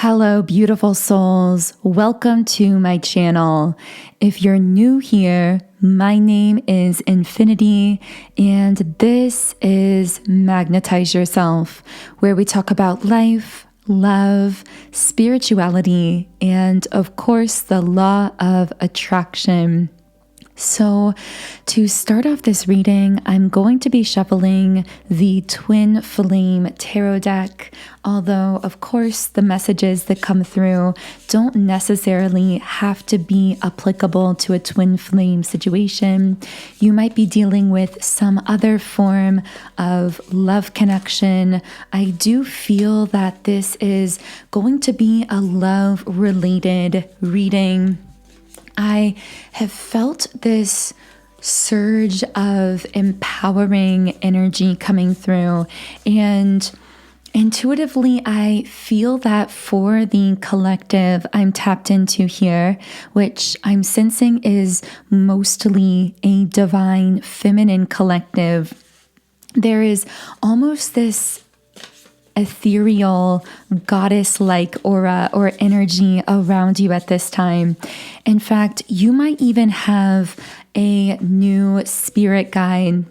Hello, beautiful souls. Welcome to my channel. If you're new here, my name is Infinity, and this is Magnetize Yourself, where we talk about life, love, spirituality, and of course, the law of attraction. So to start off this reading, I'm going to be shuffling the Twin Flame Tarot deck, although of course the messages that come through don't necessarily have to be applicable to a twin flame situation. You might be dealing with some other form of love connection. I do feel that this is going to be a love-related reading. I have felt this surge of empowering energy coming through, and intuitively I feel that for the collective I'm tapped into here, which I'm sensing is mostly a divine feminine collective, there is almost this ethereal goddess-like aura or energy around you at this time. In fact, you might even have a new spirit guide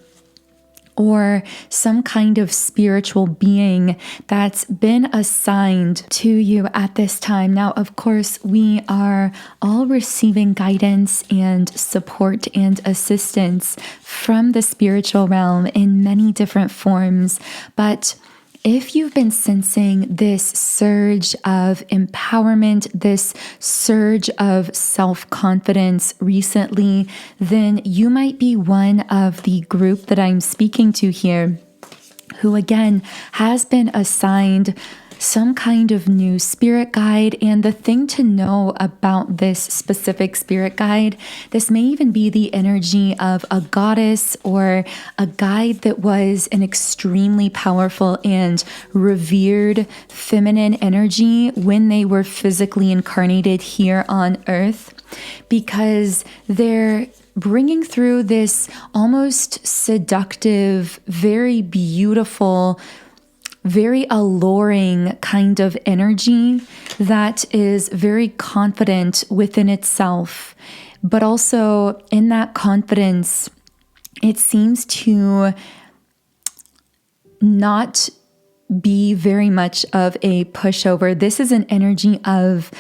or some kind of spiritual being that's been assigned to you at this time. Now, of course, we are all receiving guidance and support and assistance from the spiritual realm in many different forms, but if you've been sensing this surge of empowerment, this surge of self-confidence recently, then you might be one of the group that I'm speaking to here, who again has been assigned some kind of new spirit guide. And the thing to know about this specific spirit guide, this may even be the energy of a goddess or a guide that was an extremely powerful and revered feminine energy when they were physically incarnated here on Earth, because they're bringing through this almost seductive, very beautiful, very alluring kind of energy that is very confident within itself. But also in that confidence, it seems to not be very much of a pushover. This is an energy of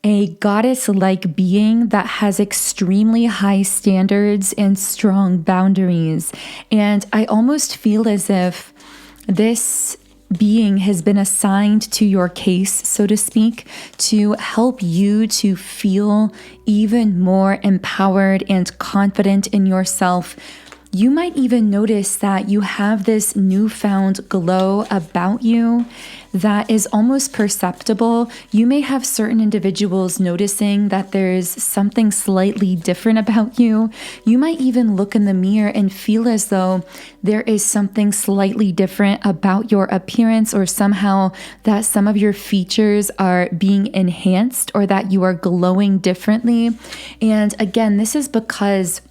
a goddess-like being that has extremely high standards and strong boundaries. And I almost feel as if this being has been assigned to your case, so to speak, to help you to feel even more empowered and confident in yourself. You might even notice that you have this newfound glow about you that is almost perceptible. You may have certain individuals noticing that there's something slightly different about you. You might even look in the mirror and feel as though there is something slightly different about your appearance, or somehow that some of your features are being enhanced or that you are glowing differently. And again, this is because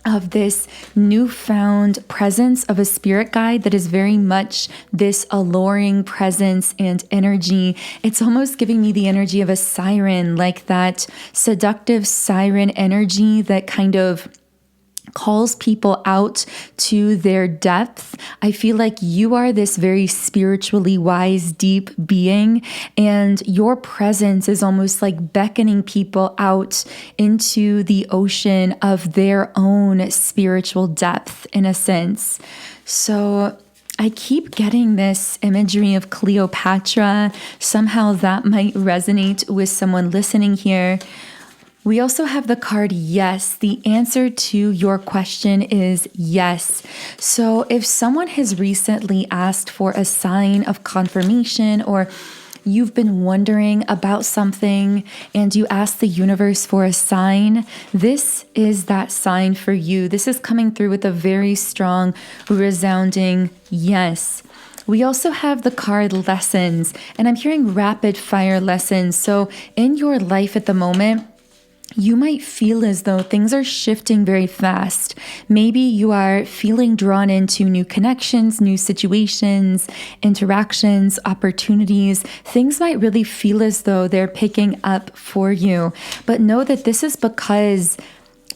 of this newfound presence of a spirit guide that is very much this alluring presence and energy. It's almost giving me the energy of a siren, like that seductive siren energy that kind of calls people out to their depth. I feel like you are this very spiritually wise, deep being, and your presence is almost like beckoning people out into the ocean of their own spiritual depth, in a sense. So I keep getting this imagery of Cleopatra. Somehow that might resonate with someone listening here. We also have the card yes. The answer to your question is yes. So if someone has recently asked for a sign of confirmation, or you've been wondering about something and you ask the universe for a sign, this is that sign for you. This is coming through with a very strong, resounding yes. We also have the card lessons, and I'm hearing rapid fire lessons. So in your life at the moment, you might feel as though things are shifting very fast. Maybe you are feeling drawn into new connections, new situations, interactions, opportunities. Things might really feel as though they're picking up for you. But know that this is because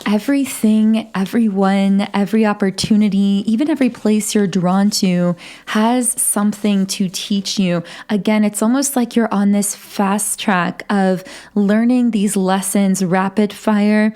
everything, everyone, every opportunity, even every place you're drawn to has something to teach you. Again, it's almost like you're on this fast track of learning these lessons rapid fire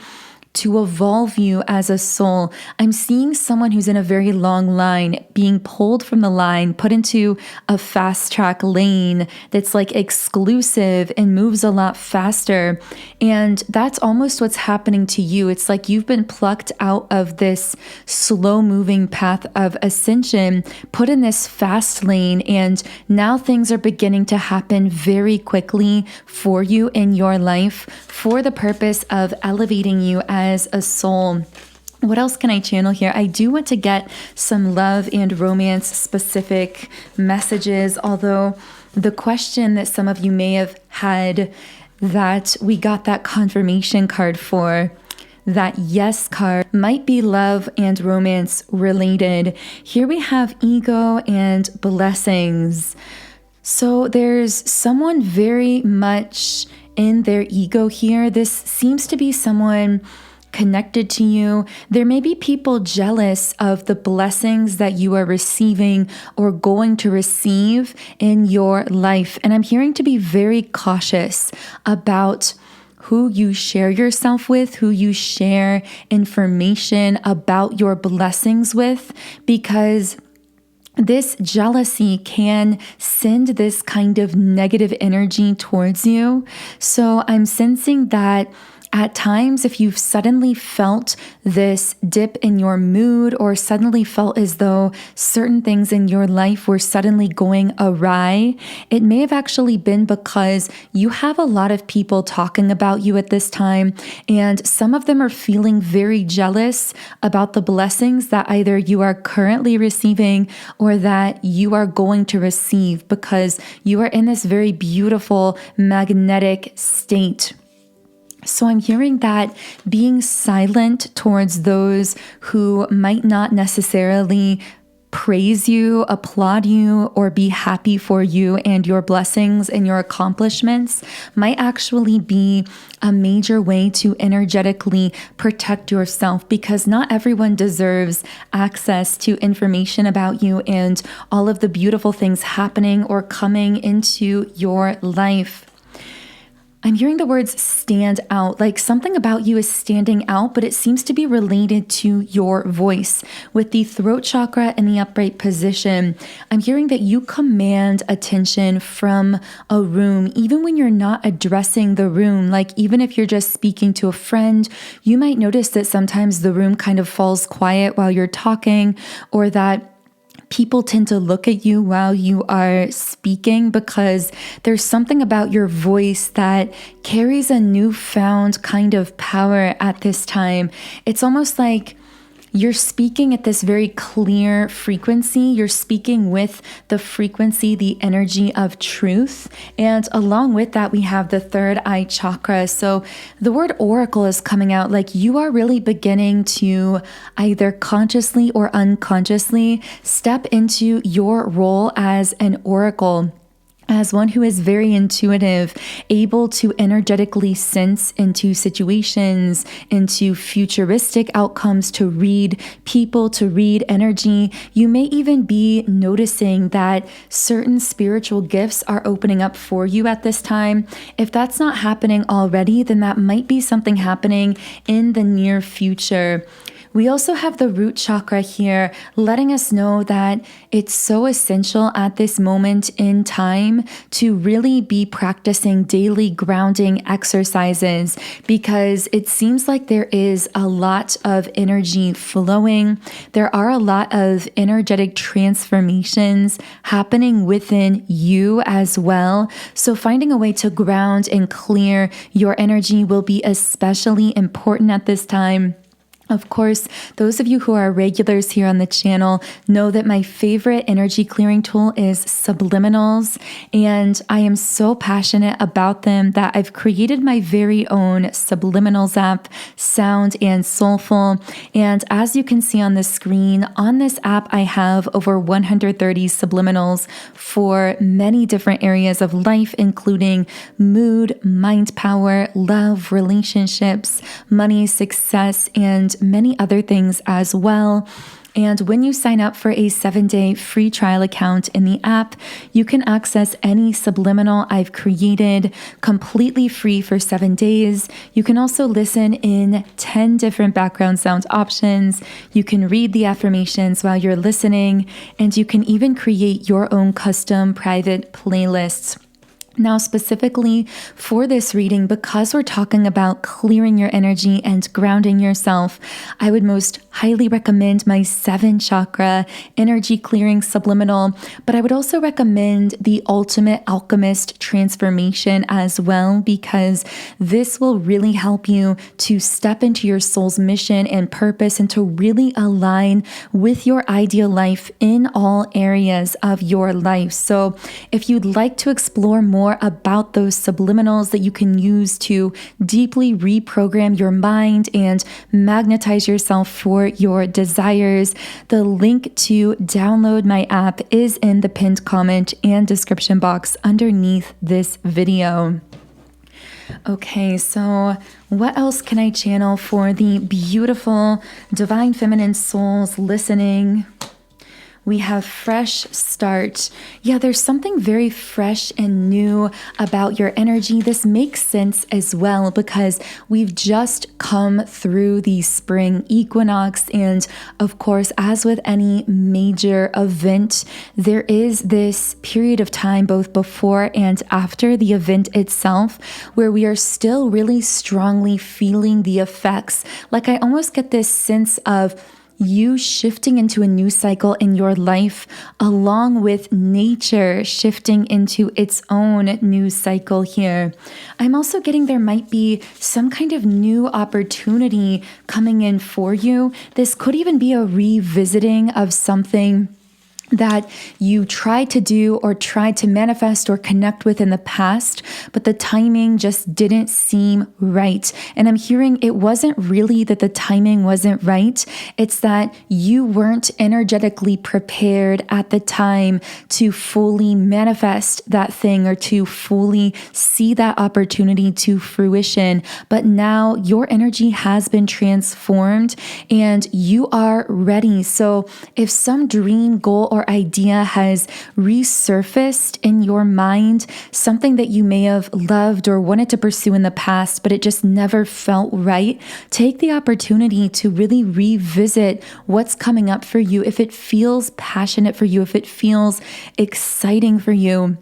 to evolve you as a soul. I'm seeing someone who's in a very long line being pulled from the line, put into a fast track lane that's like exclusive and moves a lot faster. And that's almost what's happening to you. It's like you've been plucked out of this slow moving path of ascension, put in this fast lane, and now things are beginning to happen very quickly for you in your life for the purpose of elevating you as a soul. What else can I channel here? I do want to get some love and romance specific messages, although the question that some of you may have had that we got that confirmation card for, that yes card, might be love and romance related. Here we have ego and blessings. So there's someone very much in their ego here. This seems to be someone connected to you. There may be people jealous of the blessings that you are receiving or going to receive in your life. And I'm hearing to be very cautious about who you share yourself with, who you share information about your blessings with, because this jealousy can send this kind of negative energy towards you. So I'm sensing that at times, if you've suddenly felt this dip in your mood or suddenly felt as though certain things in your life were suddenly going awry, it may have actually been because you have a lot of people talking about you at this time, and some of them are feeling very jealous about the blessings that either you are currently receiving or that you are going to receive, because you are in this very beautiful magnetic state. So I'm hearing that being silent towards those who might not necessarily praise you, applaud you, or be happy for you and your blessings and your accomplishments might actually be a major way to energetically protect yourself, because not everyone deserves access to information about you and all of the beautiful things happening or coming into your life. I'm hearing the words stand out, like something about you is standing out, but it seems to be related to your voice. With the throat chakra in the upright position, I'm hearing that you command attention from a room, even when you're not addressing the room. Like even if you're just speaking to a friend, you might notice that sometimes the room kind of falls quiet while you're talking, or that people tend to look at you while you are speaking, because there's something about your voice that carries a newfound kind of power at this time. It's almost like you're speaking at this very clear frequency. You're speaking with the frequency, the energy of truth. And along with that, we have the third eye chakra. So the word oracle is coming out, like you are really beginning to either consciously or unconsciously step into your role as an oracle, as one who is very intuitive, able to energetically sense into situations, into futuristic outcomes, to read people, to read energy. You may even be noticing that certain spiritual gifts are opening up for you at this time. If that's not happening already, then that might be something happening in the near future. We also have the root chakra here, letting us know that it's so essential at this moment in time to really be practicing daily grounding exercises, because it seems like there is a lot of energy flowing. There are a lot of energetic transformations happening within you as well. So finding a way to ground and clear your energy will be especially important at this time. Of course, those of you who are regulars here on the channel know that my favorite energy clearing tool is Subliminals, and I am so passionate about them that I've created my very own Subliminals app, Sound and Soulful. And as you can see on the screen, on this app, I have over 130 subliminals for many different areas of life, including mood, mind power, love, relationships, money, success, and many other things as well. And when you sign up for a 7-day free trial account in the app, you can access any subliminal I've created completely free for 7 days. You can also listen in 10 different background sound options. You can read the affirmations while you're listening, and you can even create your own custom private playlists. Now, specifically for this reading, because we're talking about clearing your energy and grounding yourself, I would most highly recommend my 7 chakra energy clearing subliminal, but I would also recommend the Ultimate Alchemist transformation as well, because this will really help you to step into your soul's mission and purpose and to really align with your ideal life in all areas of your life. So if you'd like to explore more about those subliminals that you can use to deeply reprogram your mind and magnetize yourself for your desires, the link to download my app is in the pinned comment and description box underneath this video. Okay, so what else can I channel for the beautiful divine feminine souls listening? We have fresh start. Yeah, there's something very fresh and new about your energy. This makes sense as well because we've just come through the spring equinox. And of course, as with any major event, there is this period of time both before and after the event itself where we are still really strongly feeling the effects. Like I almost get this sense of you shifting into a new cycle in your life, along with nature shifting into its own new cycle here. I'm also getting there might be some kind of new opportunity coming in for you. This could even be a revisiting of something that you tried to do or tried to manifest or connect with in the past, but the timing just didn't seem right. And I'm hearing it wasn't really that the timing wasn't right. It's that you weren't energetically prepared at the time to fully manifest that thing or to fully see that opportunity to fruition. But now your energy has been transformed and you are ready. So if some dream, goal, or idea has resurfaced in your mind, something that you may have loved or wanted to pursue in the past, but it just never felt right, take the opportunity to really revisit what's coming up for you. If it feels passionate for you, if it feels exciting for you,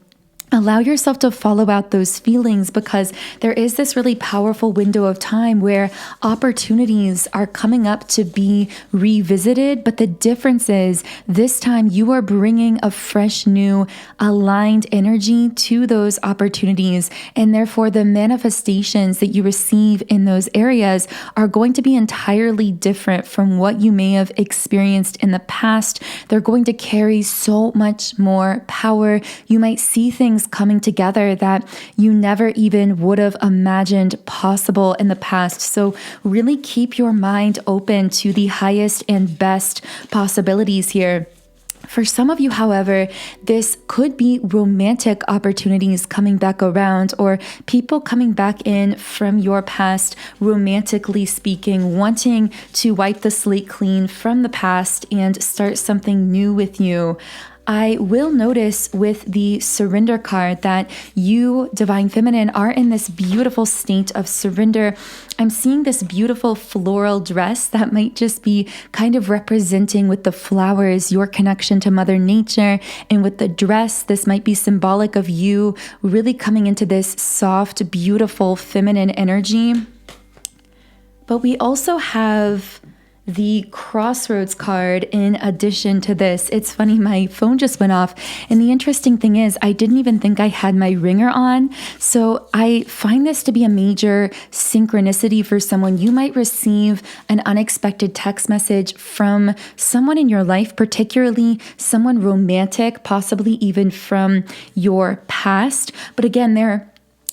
allow yourself to follow out those feelings because there is this really powerful window of time where opportunities are coming up to be revisited. But the difference is this time you are bringing a fresh, new, aligned energy to those opportunities. And therefore, the manifestations that you receive in those areas are going to be entirely different from what you may have experienced in the past. They're going to carry so much more power. You might see things coming together that you never even would have imagined possible in the past. So really keep your mind open to the highest and best possibilities here. For some of you, however, this could be romantic opportunities coming back around or people coming back in from your past, romantically speaking, wanting to wipe the slate clean from the past and start something new with you. I will notice with the surrender card that you, Divine Feminine, are in this beautiful state of surrender. I'm seeing this beautiful floral dress that might just be kind of representing with the flowers your connection to Mother Nature. And with the dress, this might be symbolic of you really coming into this soft, beautiful feminine energy. But we also have the Crossroads card in addition to this. It's funny, my phone just went off. And the interesting thing is, I didn't even think I had my ringer on. So I find this to be a major synchronicity for someone. You might receive an unexpected text message from someone in your life, particularly someone romantic, possibly even from your past. But again, they're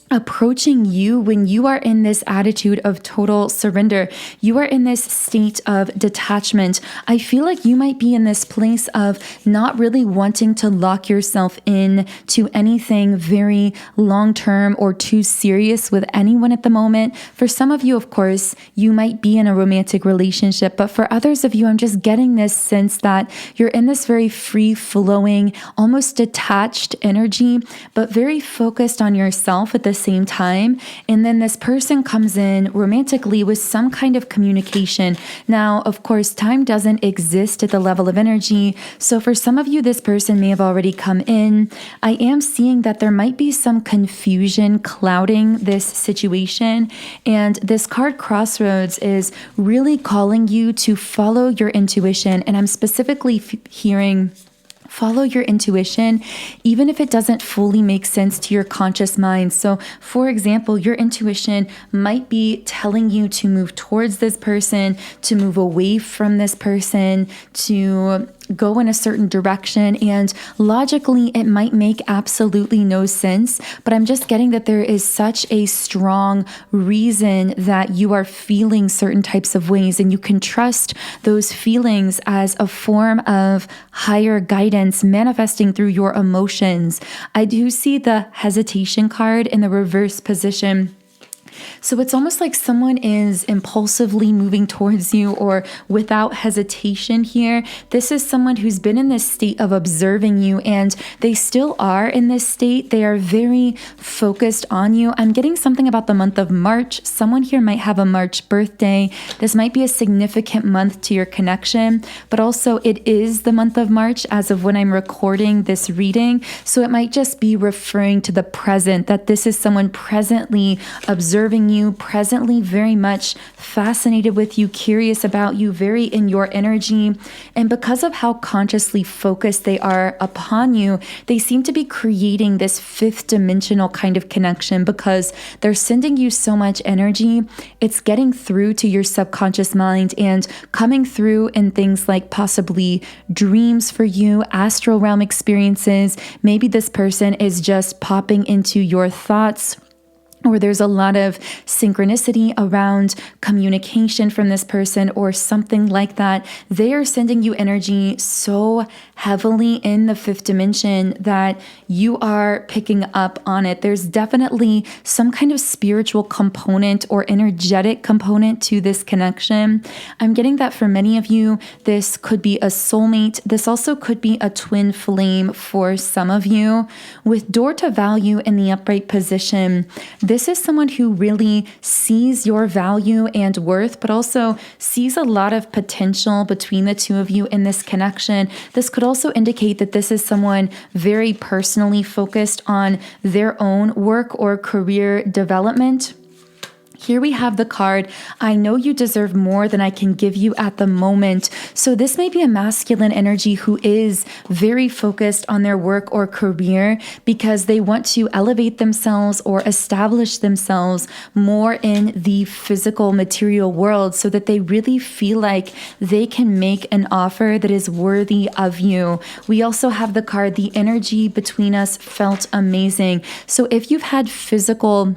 approaching you when you are in this attitude of total surrender. You are in this state of detachment. I feel like you might be in this place of not really wanting to lock yourself in to anything very long-term or too serious with anyone at the moment. For some of you, of course, you might be in a romantic relationship, but for others of you, I'm just getting this sense that you're in this very free-flowing, almost detached energy, but very focused on yourself at the same time. And then this person comes in romantically with some kind of communication. Now, of course, time doesn't exist at the level of energy. So for some of you, this person may have already come in. I am seeing that there might be some confusion clouding this situation. And this card Crossroads is really calling you to follow your intuition. And I'm specifically hearing follow your intuition, even if it doesn't fully make sense to your conscious mind. So, for example, your intuition might be telling you to move towards this person, to move away from this person, to go in a certain direction, and logically it might make absolutely no sense, but I'm just getting that there is such a strong reason that you are feeling certain types of ways, and you can trust those feelings as a form of higher guidance manifesting through your emotions. I do see the hesitation card in the reverse position. So it's almost like someone is impulsively moving towards you or without hesitation here. This is someone who's been in this state of observing you, and they still are in this state. They are very focused on you. I'm getting something about the month of March. Someone here might have a March birthday. This might be a significant month to your connection, but also it is the month of March as of when I'm recording this reading. So it might just be referring to the present, that this is someone presently observing you, presently very much fascinated with you, curious about you, very in your energy. And because of how consciously focused they are upon you, they seem to be creating this fifth dimensional kind of connection because they're sending you so much energy. It's getting through to your subconscious mind and coming through in things like possibly dreams for you, astral realm experiences. Maybe this person is just popping into your thoughts, or there's a lot of synchronicity around communication from this person or something like that. They are sending you energy so heavily in the fifth dimension that you are picking up on it. There's definitely some kind of spiritual component or energetic component to this connection. I'm getting that for many of you, this could be a soulmate. This also could be a twin flame for some of you. With door to value in the upright position, this is someone who really sees your value and worth, but also sees a lot of potential between the two of you in this connection. This could also indicate that this is someone very personally focused on their own work or career development. Here we have the card, I know you deserve more than I can give you at the moment. So this may be a masculine energy who is very focused on their work or career because they want to elevate themselves or establish themselves more in the physical material world so that they really feel like they can make an offer that is worthy of you. We also have the card, the energy between us felt amazing. So if you've had physical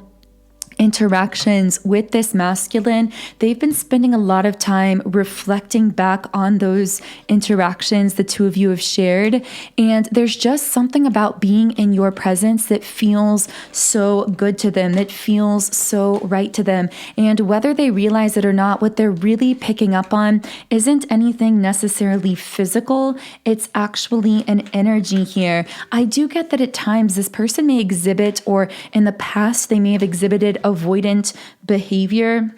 interactions with this masculine, they've been spending a lot of time reflecting back on those interactions the two of you have shared. And there's just something about being in your presence that feels so good to them, that feels so right to them. And whether they realize it or not, what they're really picking up on isn't anything necessarily physical. It's actually an energy here. I do get that at times this person may exhibit, or in the past, they may have exhibited avoidant behavior.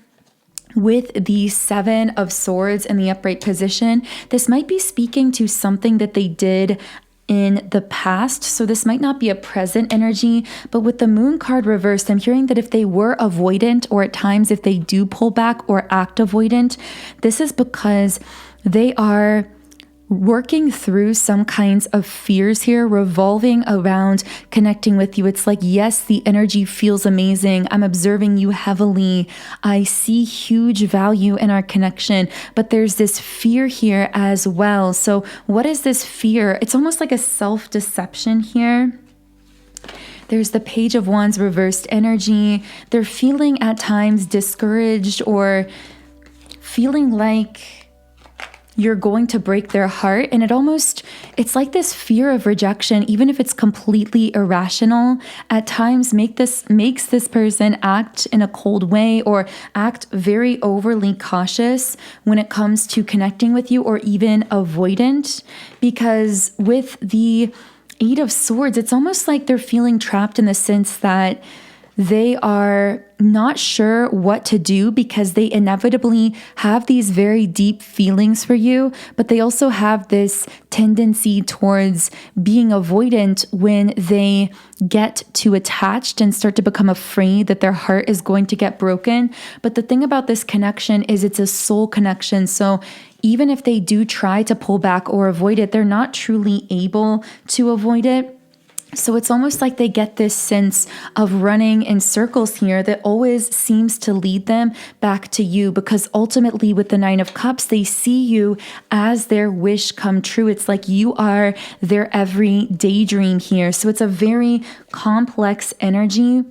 With the Seven of Swords in the upright position, this might be speaking to something that they did in the past. So this might not be a present energy, but with the moon card reversed, I'm hearing that if they were avoidant, or at times if they do pull back or act avoidant, this is because they are working through some kinds of fears here revolving around connecting with you. It's like, yes, the energy feels amazing. I'm observing you heavily. I see huge value in our connection, but there's this fear here as well. So what is this fear? It's almost like a self-deception here. There's the Page of Wands reversed energy. They're feeling at times discouraged or feeling like you're going to break their heart. And it's like this fear of rejection, even if it's completely irrational, at times makes this person act in a cold way or act very overly cautious when it comes to connecting with you, or even avoidant. Because with the Eight of Swords, it's almost like they're feeling trapped in the sense that they are not sure what to do, because they inevitably have these very deep feelings for you, but they also have this tendency towards being avoidant when they get too attached and start to become afraid that their heart is going to get broken. But the thing about this connection is it's a soul connection. So even if they do try to pull back or avoid it, they're not truly able to avoid it. So it's almost like they get this sense of running in circles here that always seems to lead them back to you, because ultimately with the Nine of Cups, they see you as their wish come true. It's like you are their every daydream here. So it's a very complex energy.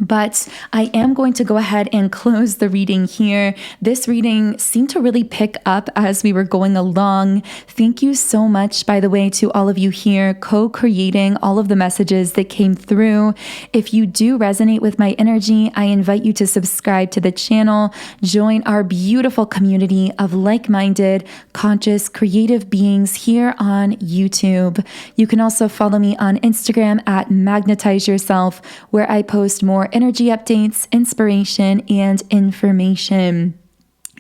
But I am going to go ahead and close the reading here. This reading seemed to really pick up as we were going along. Thank you so much, by the way, to all of you here co-creating all of the messages that came through. If you do resonate with my energy, I invite you to subscribe to the channel, join our beautiful community of like-minded, conscious, creative beings here on YouTube. You can also follow me on Instagram at Magnetize Yourself, where I post more energy updates, inspiration, and information.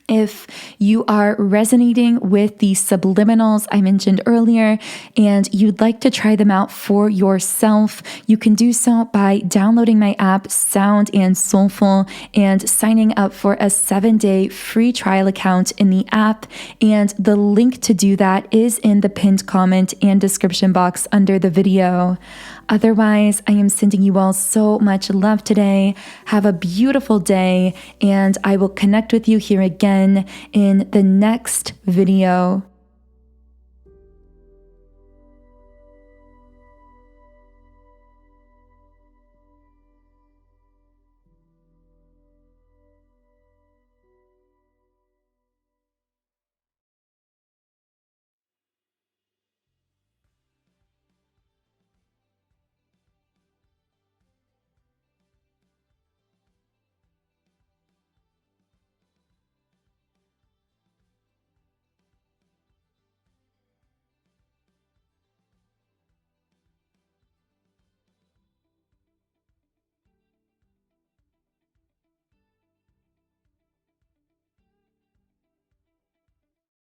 If you are resonating with the subliminals I mentioned earlier and you'd like to try them out for yourself, you can do so by downloading my app, Sound and Soulful, and signing up for a 7-day free trial account in the app. And the link to do that is in the pinned comment and description box under the video. Otherwise, I am sending you all so much love today. Have a beautiful day, and I will connect with you here again in the next video.